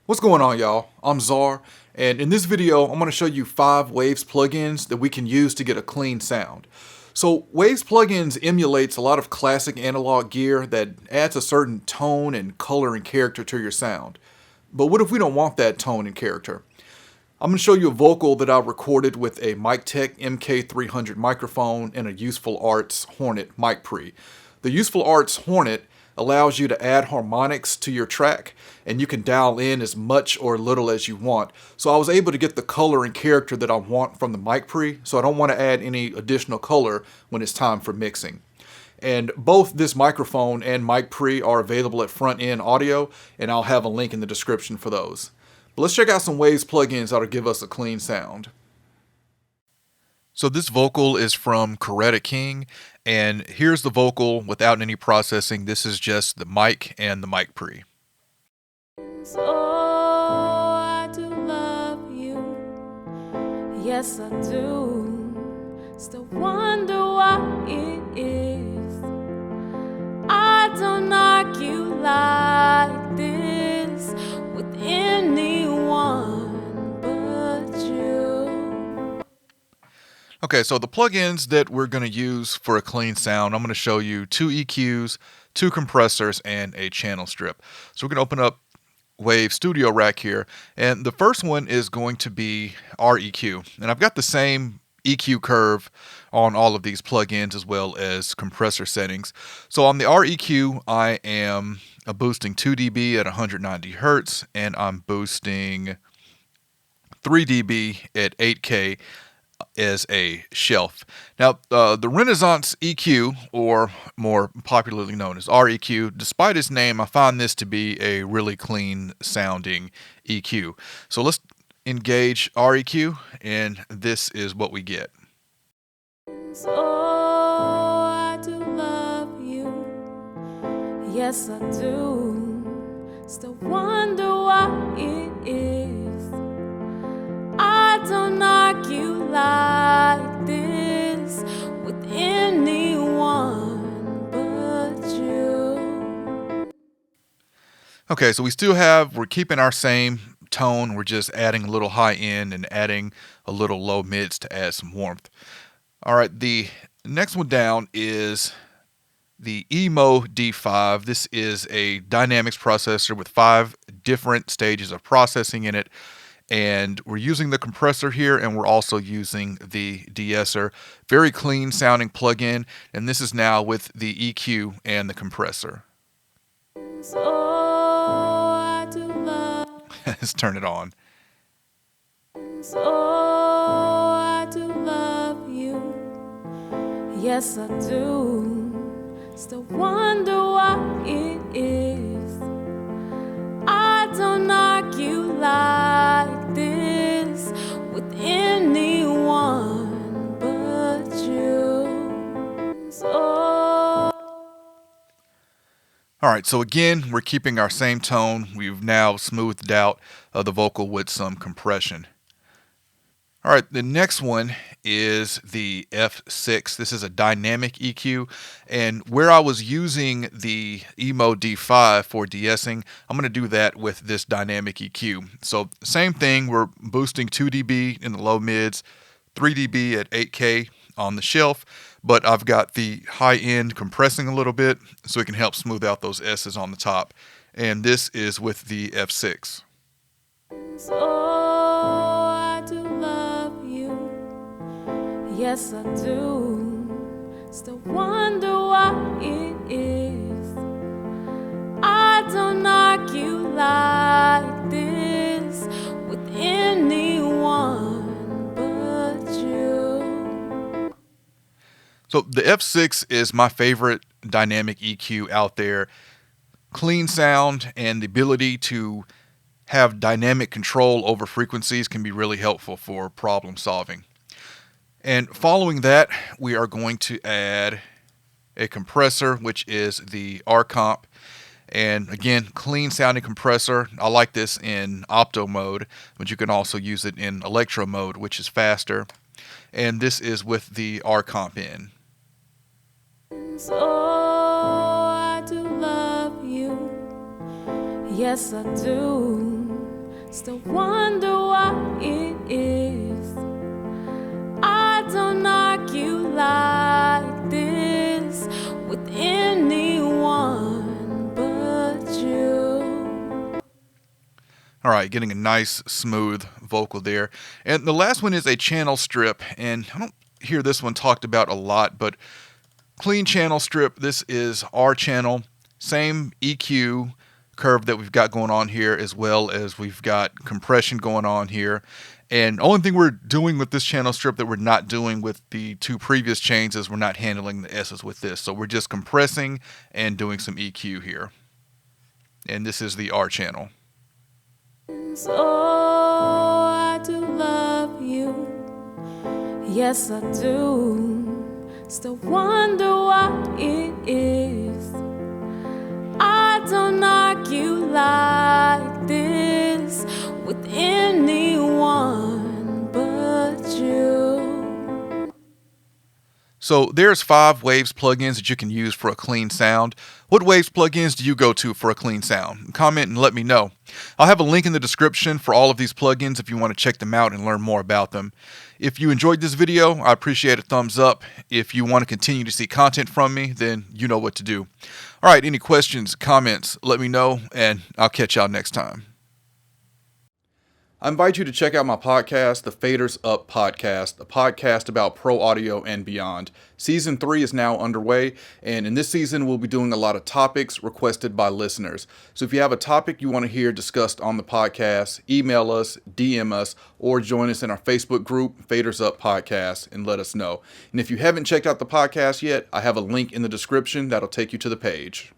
What's going on, y'all? I'm Czar, and in this video, I'm going to show you 5 Waves plugins that we can use to get a clean sound. So, Waves plugins emulates a lot of classic analog gear that adds a certain tone and color and character to your sound. But what if we don't want that tone and character? I'm going to show you a vocal that I recorded with a MicTech MK300 microphone and a Useful Arts Hornet mic pre. The Useful Arts Hornet allows you to add harmonics to your track, and you can dial in as much or little as you want. So I was able to get the color and character that I want from the mic pre, so I don't want to add any additional color when it's time for mixing. And both this microphone and mic pre are available at Front End Audio, and I'll have a link in the description for those. But let's check out some Waves plugins that'll give us a clean sound. So this vocal is from Coretta King, and here's the vocal without any processing. This is just the mic and the mic pre. So I do love you, yes I do. Still wonder why it is I don't argue like this with anyone but you. Okay, so the plugins that we're going to use for a clean sound, I'm going to show you 2 EQs, 2 compressors, and a channel strip. So we're going to open up Wave Studio Rack here, and the first one is going to be REQ. And I've got the same EQ curve on all of these plugins as well as compressor settings. So on the REQ, I am boosting 2 dB at 190 Hertz, and I'm boosting 3 dB at 8K as a shelf. Now, the Renaissance EQ, or more popularly known as REQ, despite its name, I find this to be a really clean sounding EQ. So let's engage REQ, and this is what we get. So I do love you, yes I do. Still wonder why it is I don't argue like this with anyone but you. Okay, so we're keeping our same tone. We're just adding a little high end and adding a little low mids to add some warmth. All right, the next one down is the Emo D5. This is a dynamics processor with 5 different stages of processing in it. And we're using the compressor here, and we're also using the de-esser. Very clean sounding plugin, and this is now with the EQ and the compressor. So I do love. Let's turn it on. So I do love you, yes I do. Still wonder why it is I don't argue like this with anyone but you. So All right, so again, we're keeping our same tone. We've now smoothed out the vocal with some compression. All right, the next one is the F6. This is a dynamic EQ, and where I was using the Emo D5 for de-essing, I'm going to do that with this dynamic EQ. So same thing, we're boosting 2 dB in the low mids, 3 dB at 8K on the shelf, but I've got the high end compressing a little bit so it can help smooth out those S's on the top. And this is with the F6. So I do love you, yes I do. Still wonder why it is I don't argue like this with anyone but you. So the F6 is my favorite dynamic EQ out there. Clean sound and the ability to have dynamic control over frequencies can be really helpful for problem solving. And following that, we are going to add a compressor, which is the RComp. And again, clean sounding compressor. I like this in opto mode, but you can also use it in electro mode, which is faster. And this is with the RComp in. So I do love you, yes I do. still wonder why it is. I don't argue like this with anyone but you. All right, getting a nice smooth vocal there. And the last one is a channel strip, and I don't hear this one talked about a lot, but clean channel strip. This is our channel, same EQ curve that we've got going on here, as well as we've got compression going on here. And the only thing we're doing with this channel strip that we're not doing with the two previous chains is we're not handling the S's with this. So we're just compressing and doing some EQ here. And this is the R channel. So I do love you, yes I do, still wonder what it is. I don't argue like this with anyone but you. So there's 5 Waves plugins that you can use for a clean sound. What Waves plugins do you go to for a clean sound? Comment and let me know. I'll have a link in the description for all of these plugins if you want to check them out and learn more about them. If you enjoyed this video, I appreciate a thumbs up. If you want to continue to see content from me, then you know what to do. All right, any questions, comments, let me know, and I'll catch y'all next time. I invite you to check out my podcast, the Faders Up Podcast, a podcast about pro audio and beyond. Season 3 is now underway, and in this season, we'll be doing a lot of topics requested by listeners. So if you have a topic you want to hear discussed on the podcast, email us, DM us, or join us in our Facebook group, Faders Up Podcast, and let us know. And if you haven't checked out the podcast yet, I have a link in the description that'll take you to the page.